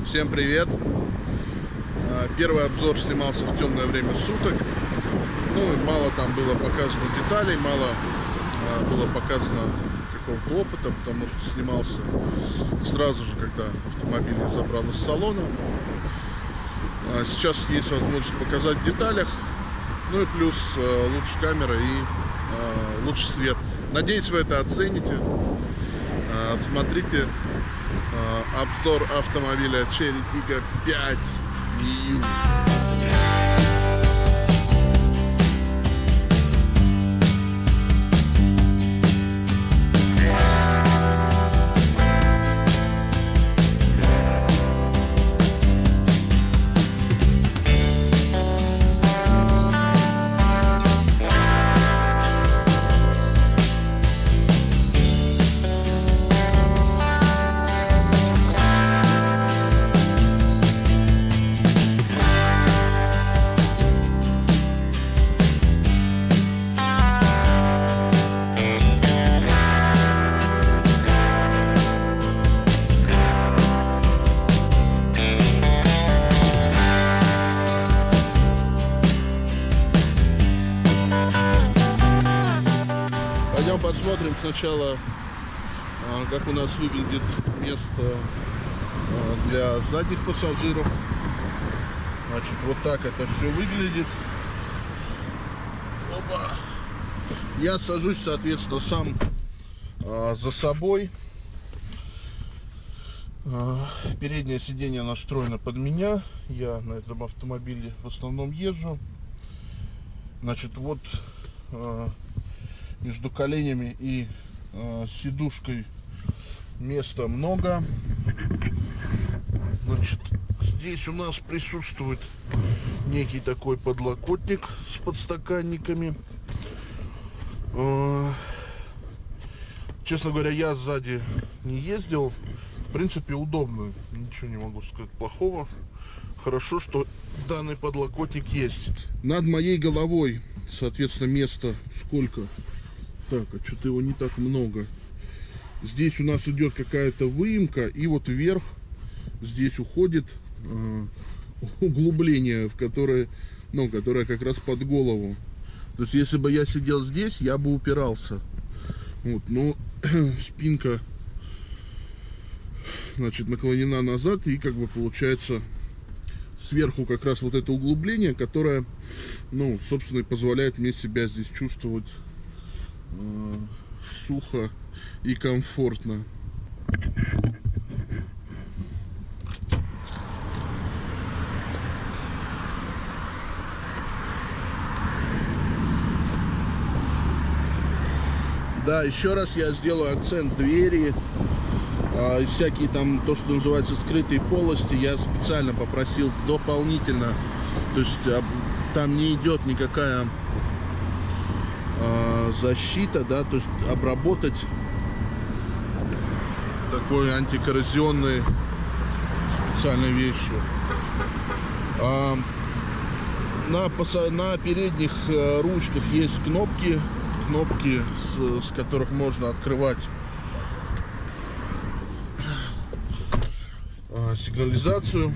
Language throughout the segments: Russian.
Всем привет! Первый обзор снимался в темное время суток. Ну и мало там было показано деталей, мало было показано какого-то опыта, потому что снимался сразу же, когда автомобиль забрал из салона. Сейчас есть возможность показать в деталях. Ну и плюс лучше камера и лучше свет. Надеюсь, вы это оцените. Смотрите обзор автомобиля Chery Tiggo 5 New. Пойдем посмотрим сначала, как у нас выглядит место для задних пассажиров. Значит, вот так это все выглядит. Опа. Я сажусь, соответственно, сам за собой. Переднее сиденье настроено под меня. Я на этом автомобиле в основном езжу. Значит, вот между коленями и сидушкой места много. Значит, здесь у нас присутствует некий такой подлокотник с подстаканниками. Честно говоря, я сзади не ездил. В принципе, удобно. Ничего не могу сказать плохого. Хорошо, что данный подлокотник есть. Над моей головой, соответственно, места сколько? Так, а что-то его не так много. Здесь у нас идет какая-то выемка, и вот вверх здесь уходит углубление, которое как раз под голову. То есть, если бы я сидел здесь, я бы упирался. Вот, но спинка, значит, наклонена назад, и как бы получается сверху как раз вот это углубление, которое, ну, собственно, и позволяет мне себя здесь чувствовать сухо и комфортно. Да, еще раз я сделаю акцент: двери и всякие там, то, что называется, скрытые полости, я специально попросил дополнительно, то есть там не идет никакая защита, да, то есть обработать такой антикоррозионной специальной вещью. На передних ручках есть кнопки, с которых можно открывать сигнализацию,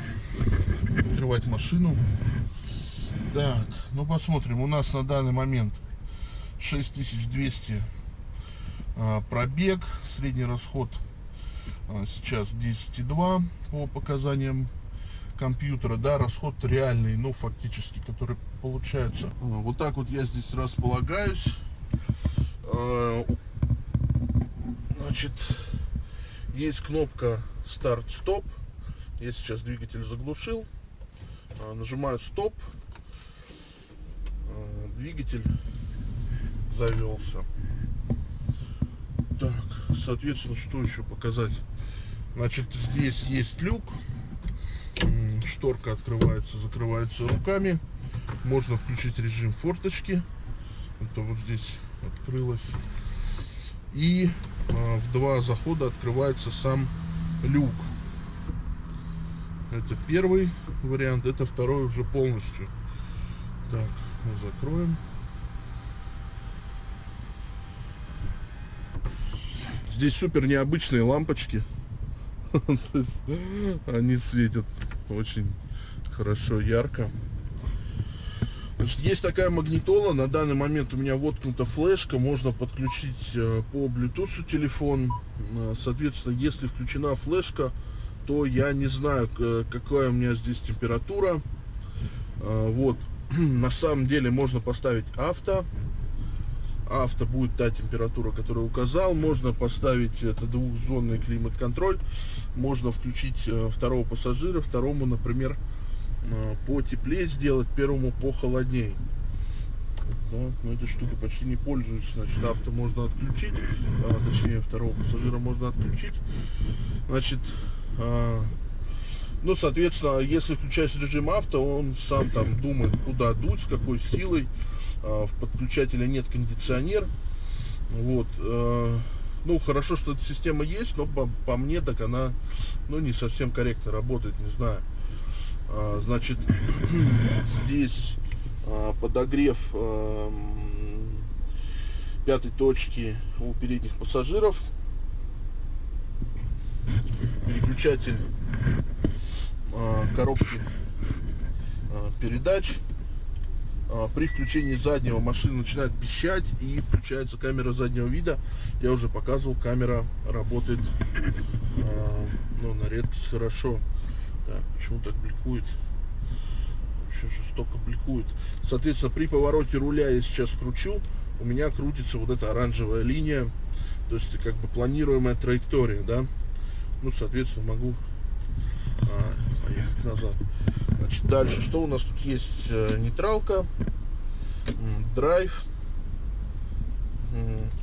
открывать машину. Так, ну посмотрим. У нас на данный момент 6200 пробег, средний расход сейчас 10,2 по показаниям компьютера, да, расход реальный, ну фактически, который получается. Вот так вот я здесь располагаюсь. Значит, есть кнопка старт-стоп. Я сейчас двигатель заглушил, нажимаю стоп, двигатель завелся. Так, соответственно, что еще показать? Значит, здесь есть люк, шторка открывается, закрывается руками, можно включить режим форточки. Это вот здесь открылось, и в два захода открывается сам люк. Это первый вариант, это второй уже полностью. Так, мы закроем. Здесь супер необычные лампочки. То есть они светят очень хорошо, ярко. Значит, есть такая магнитола. На данный момент у меня воткнута флешка. Можно подключить по Bluetooth телефон. Соответственно, если включена флешка, то я не знаю, какая у меня здесь температура. Вот. На самом деле можно поставить авто. Авто будет та температура, которую указал. Можно поставить это двухзонный климат-контроль. Можно включить второго пассажира, второму, например, потеплее сделать, первому похолодней. Да, но этой штукой почти не пользуюсь. Значит, авто можно отключить, точнее, второго пассажира можно отключить. Значит, ну, соответственно, если включать режим авто, он сам там думает, куда дуть, с какой силой. В подключателе нет кондиционер. Вот. Ну, хорошо, что эта система есть, но по мне так она, ну, не совсем корректно работает, не знаю. Значит, здесь подогрев пятой точки у передних пассажиров. Переключатель коробки передач. При включении заднего машина начинает пищать и включается камера заднего вида. Я уже показывал, камера работает, ну, на редкость хорошо. Так, почему так бликует? Очень жестоко бликует. Соответственно, при повороте руля я сейчас кручу, у меня крутится вот эта оранжевая линия, то есть как бы планируемая траектория, да. Ну, соответственно, могу поехать назад. Значит, дальше, что у нас тут есть? Нейтралка, драйв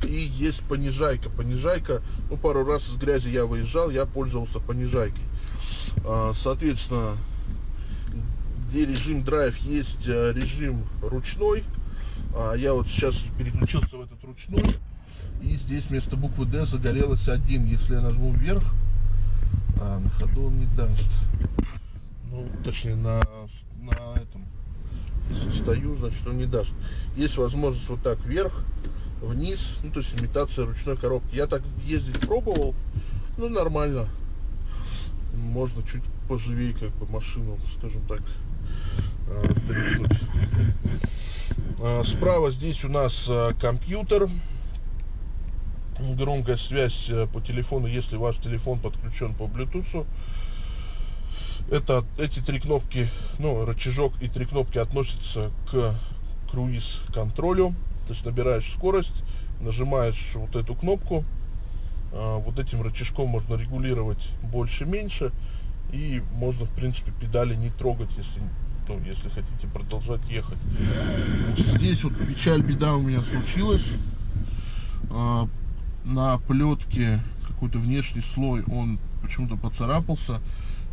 и есть понижайка. Понижайка, ну, пару раз из грязи я выезжал, я пользовался понижайкой. Соответственно, где режим драйв, есть режим ручной. Я вот сейчас переключился в этот ручной, и здесь вместо буквы D загорелось 1. Если я нажму вверх, на ходу он не даст. Ну, точнее, на этом, если стою, значит, он не даст. Есть возможность вот так вверх, вниз, ну, то есть имитация ручной коробки. Я так ездить пробовал, ну, нормально. Можно чуть поживее, как бы, машину, скажем так, дрифтнуть. Справа здесь у нас компьютер, громкая связь по телефону, если ваш телефон подключен по Bluetooth. Эти три кнопки, ну, рычажок и три кнопки относятся к круиз-контролю. То есть набираешь скорость, нажимаешь вот эту кнопку, вот этим рычажком можно регулировать больше-меньше, и можно, в принципе, педали не трогать, если, ну, если хотите продолжать ехать. Значит, здесь вот печаль, беда у меня случилась. На плетке какой-то внешний слой, он почему-то поцарапался,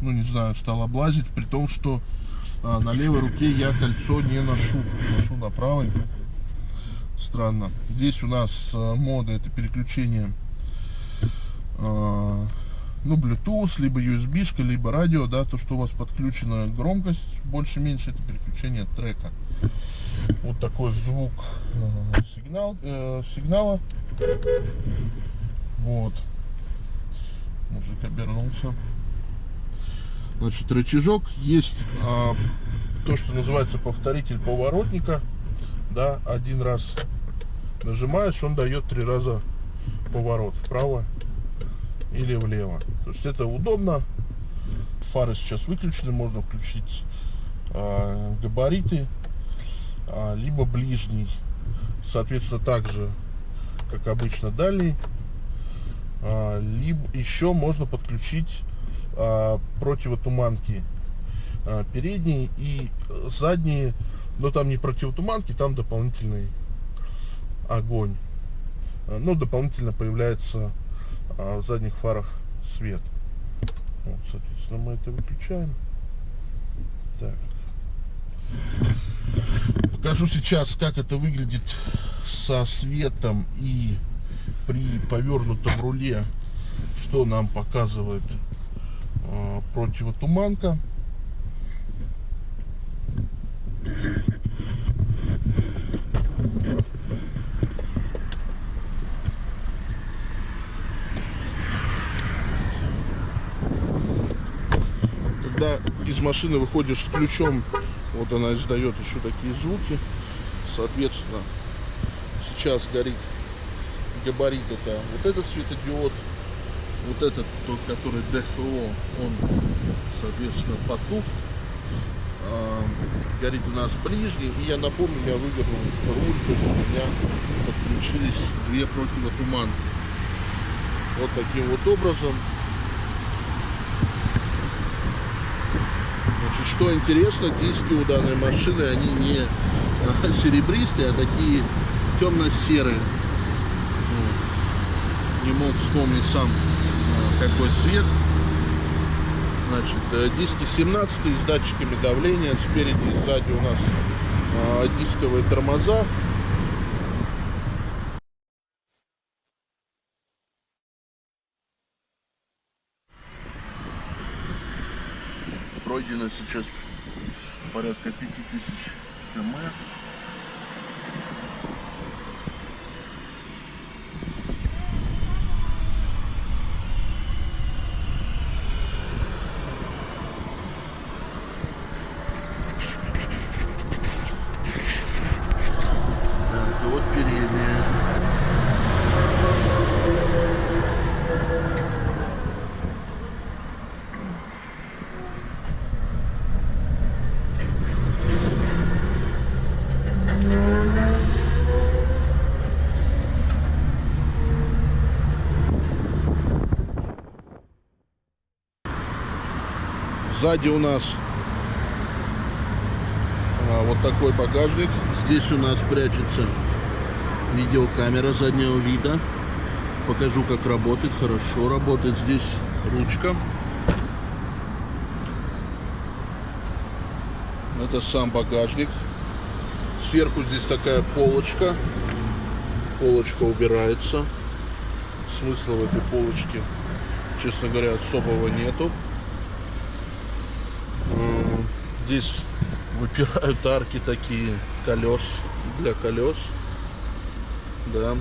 ну, не знаю, стал облазить, при том, что на левой руке я кольцо не ношу на правой. Странно. Здесь у нас моды, это переключение, ну, Bluetooth, либо USB-шка, либо радио, да, то, что у вас подключена громкость больше-меньше, это переключение трека. Вот такой звук сигнала. Вот. Мужик обернулся. Значит, рычажок есть, то, что называется повторитель поворотника, да, один раз нажимаешь, он дает 3 раза поворот вправо или влево. То есть это удобно. Фары сейчас выключены, можно включить габариты, либо ближний, соответственно, также как обычно дальний, либо еще можно подключить противотуманки передние и задние, но там не противотуманки, там дополнительный огонь. Ну, дополнительно появляется в задних фарах свет. Вот, соответственно, мы это выключаем. Так. Покажу сейчас, как это выглядит со светом и при повернутом руле, что нам показывает противотуманка. когда из машины выходишь с ключом, вот она издает еще такие звуки. Соответственно, сейчас горит габарит, это вот этот светодиод, вот этот, тот, который ДФО, он, соответственно, потух. Горит у нас ближний, и я напомню, я вывернул руль, то есть у меня подключились две противотуманки. Вот таким вот образом. Значит, что интересно, диски у данной машины, они не серебристые, а такие темно-серые. Не мог вспомнить сам, какой цвет. Значит, диски 17 с датчиками давления, спереди и сзади у нас дисковые тормоза. Пройдено сейчас порядка 5000 км. Так, вот передняя. Сзади у нас вот такой багажник. Здесь у нас прячется видеокамера заднего вида. Покажу, как работает. Хорошо работает. Здесь ручка. Это сам багажник. Сверху здесь такая полочка. Полочка убирается. Смысла в этой полочке, честно говоря, особого нету. Здесь выпирают арки такие колес, для колес, да,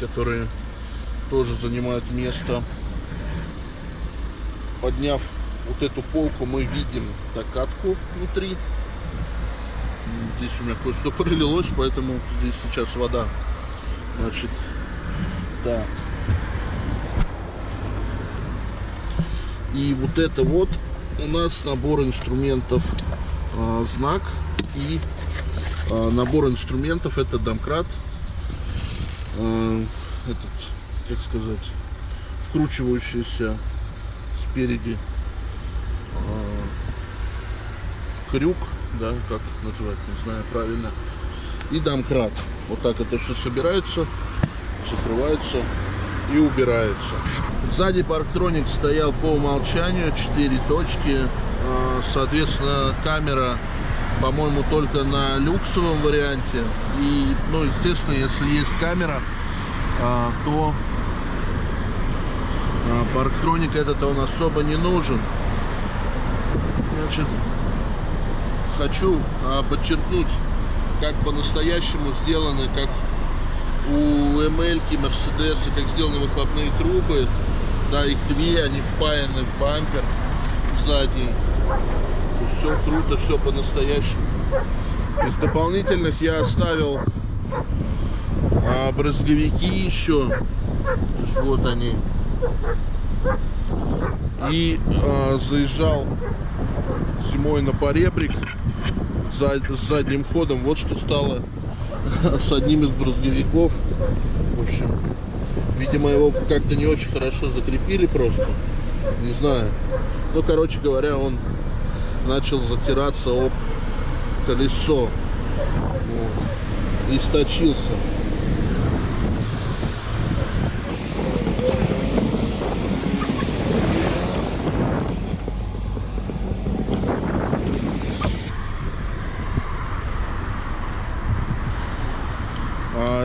которые тоже занимают место. Подняв вот эту полку, мы видим докатку внутри. Здесь у меня кое-что пролилось, поэтому здесь сейчас вода. Значит, так. И вот это вот у нас набор инструментов, знак, и набор инструментов, это домкрат, этот, как сказать, вкручивающийся спереди крюк, да, как назвать, не знаю правильно, и домкрат. Вот так это все собирается, закрывается и убирается. Сзади Parktronic стоял по умолчанию, 4 точки. Соответственно, камера, по-моему, только на люксовом варианте. И, ну, естественно, если есть камера, то Parktronic этот он особо не нужен. Значит, хочу подчеркнуть, как по-настоящему сделаны, как у ML-ки, Мерседеса, как сделаны выхлопные трубы. Да, их две, они впаяны в бампер сзади. Все круто, все по-настоящему. Из дополнительных я оставил брызговики еще. То есть вот они. И заезжал зимой на поребрик с задним ходом. Вот что стало с одним из брызговиков. В общем, видимо, его как-то не очень хорошо закрепили просто. Не знаю. Ну, короче говоря, он начал затираться об колесо. Вот. И сточился.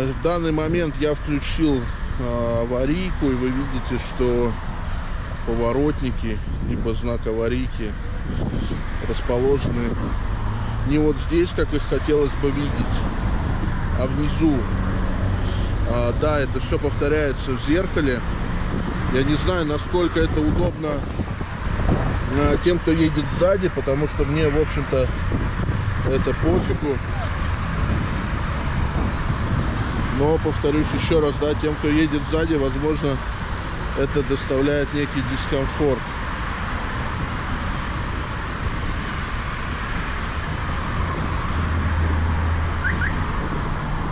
В данный момент я включил аварийку, и вы видите, что поворотники, либо знак аварийки расположены не вот здесь, как их хотелось бы видеть, а внизу. Да, это все повторяется в зеркале. Я не знаю, насколько это удобно тем, кто едет сзади, потому что мне, в общем-то, это пофигу. Но, повторюсь еще раз, да, тем, кто едет сзади, возможно, это доставляет некий дискомфорт.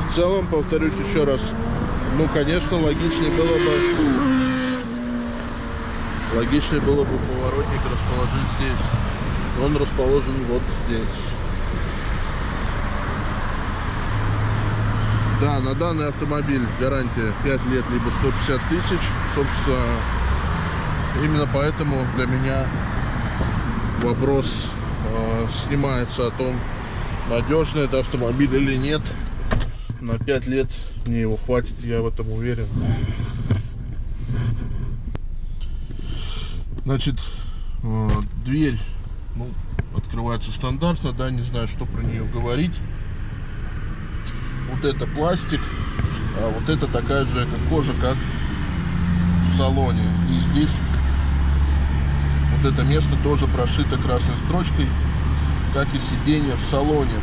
В целом, повторюсь еще раз, ну, конечно, логичнее было бы поворотник расположить здесь. Он расположен вот здесь. Да, на данный автомобиль гарантия 5 лет, либо 150 тысяч. Собственно, именно поэтому для меня вопрос снимается о том, надежный это автомобиль или нет. На 5 лет мне его хватит, я в этом уверен. Значит, дверь, ну, открывается стандартно, да, не знаю, что про нее говорить. Вот это пластик, а вот это такая же кожа, как в салоне. И здесь вот это место тоже прошито красной строчкой, как и сиденье в салоне.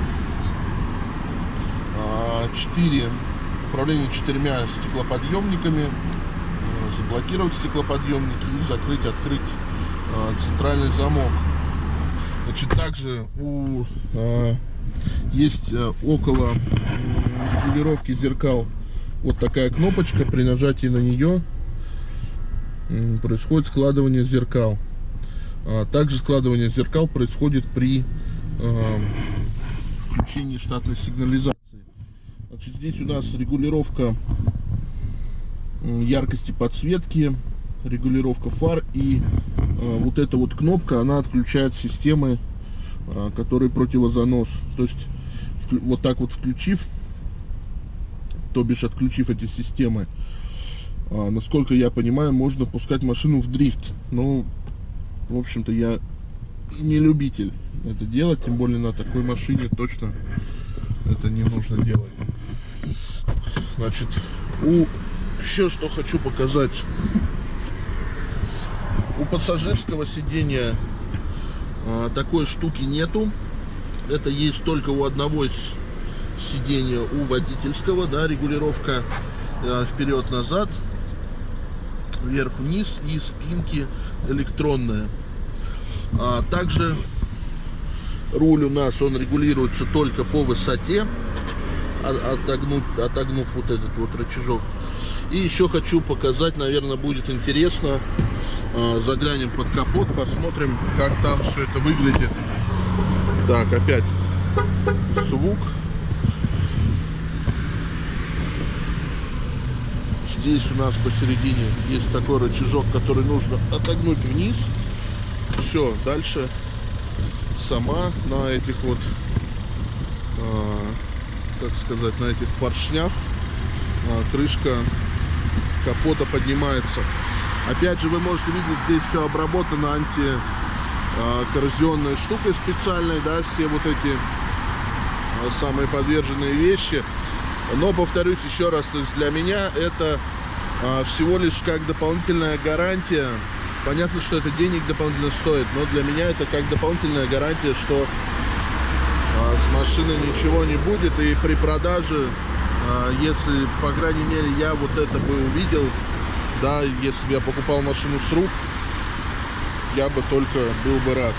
4 управление 4 стеклоподъемниками, заблокировать стеклоподъемники и закрыть, открыть центральный замок. Значит, также есть около регулировки зеркал вот такая кнопочка. При нажатии на нее происходит складывание зеркал. Также складывание зеркал происходит при включении штатной сигнализации. Значит, здесь у нас регулировка яркости подсветки, регулировка фар, и вот эта вот кнопка, она отключает системы, которые противозанос. То есть вот так вот включив, то бишь отключив эти системы, насколько я понимаю, можно пускать машину в дрифт. Но, в общем-то, я не любитель это делать, тем более на такой машине точно это не нужно делать. Значит, еще что хочу показать. У пассажирского сидения такой штуки нету. Это есть только у одного из сидения, у водительского, да, регулировка вперед-назад, вверх-вниз, и спинки электронная. Также руль у нас, он регулируется только по высоте, отогнув вот этот вот рычажок. И еще хочу показать, наверное, будет интересно, заглянем под капот, посмотрим, как там все это выглядит. Так, опять звук. Здесь у нас посередине есть такой рычажок, который нужно отогнуть вниз. Все, дальше сама на этих вот, как сказать, на этих поршнях крышка капота поднимается. Опять же, вы можете видеть, здесь все обработано антикоррозионной штукой специальной, да, все вот эти самые подверженные вещи. Но, повторюсь еще раз, то есть для меня это всего лишь как дополнительная гарантия. Понятно, что это денег дополнительно стоит, но для меня это как дополнительная гарантия, что с машиной ничего не будет. И при продаже, если, по крайней мере, я вот это бы увидел, да, если бы я покупал машину с рук, я бы только был бы рад.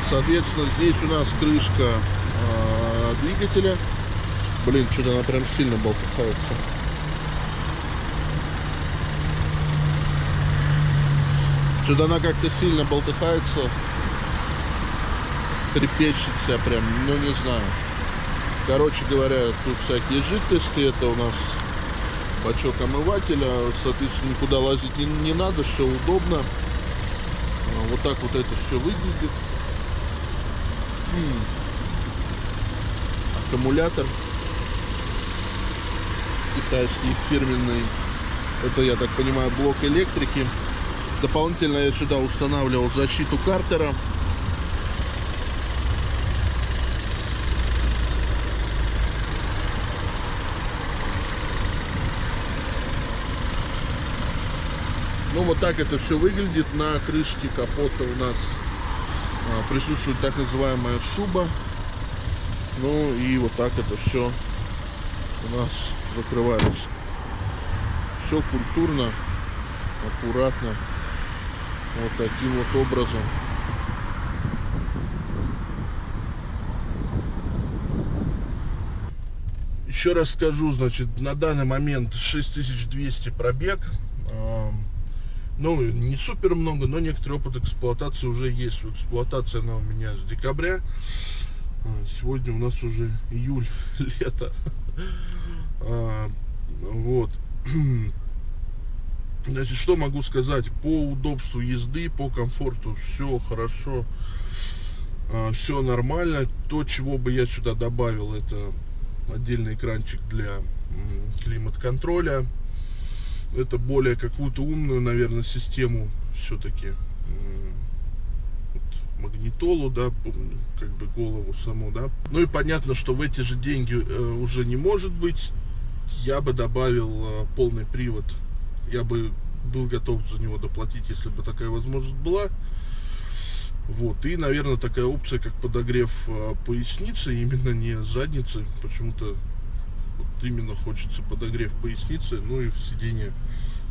Соответственно, здесь у нас крышка двигателя. Блин, что-то она прям сильно болтается. Что-то она как-то сильно болтыхается, трепещет вся прям, ну не знаю. Короче говоря, тут всякие жидкости, это у нас бачок омывателя, соответственно, никуда лазить не надо, все удобно. Вот так вот это все выглядит. Аккумулятор китайский, фирменный. Это, я так понимаю, блок электрики. Дополнительно я сюда устанавливал защиту картера. Ну, Ну вот так это все выглядит. На крышке капота у нас присутствует так называемая шуба. Ну и вот так это все у нас закрывается. Все культурно, аккуратно, вот таким вот образом. Еще раз скажу, значит, на данный момент 6200 пробег. Ну, не супер много, но некоторый опыт эксплуатации уже есть. В эксплуатации она у меня с декабря. Сегодня у нас уже июль, лето. Вот. Значит, что могу сказать? По удобству езды, по комфорту все хорошо. Все нормально. То, чего бы я сюда добавил, это отдельный экранчик для климат-контроля. Это более какую-то умную, наверное, систему все-таки. Вот, магнитолу, да, как бы голову саму, да. Ну и понятно, что в эти же деньги уже не может быть. Я бы добавил полный привод. Я бы был готов за него доплатить, если бы такая возможность была. Вот. И, наверное, такая опция, как подогрев поясницы, именно не задницы. Почему-то вот именно хочется подогрев поясницы, ну и в сиденье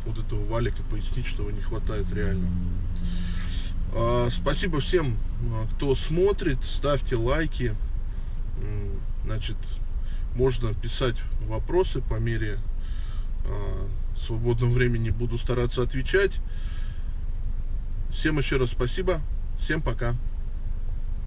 вот этого валика поясничного не хватает реально. Спасибо всем, кто смотрит. Ставьте лайки. Значит, можно писать вопросы по мере свободного времени. Буду стараться отвечать. Всем еще раз спасибо. Всем пока.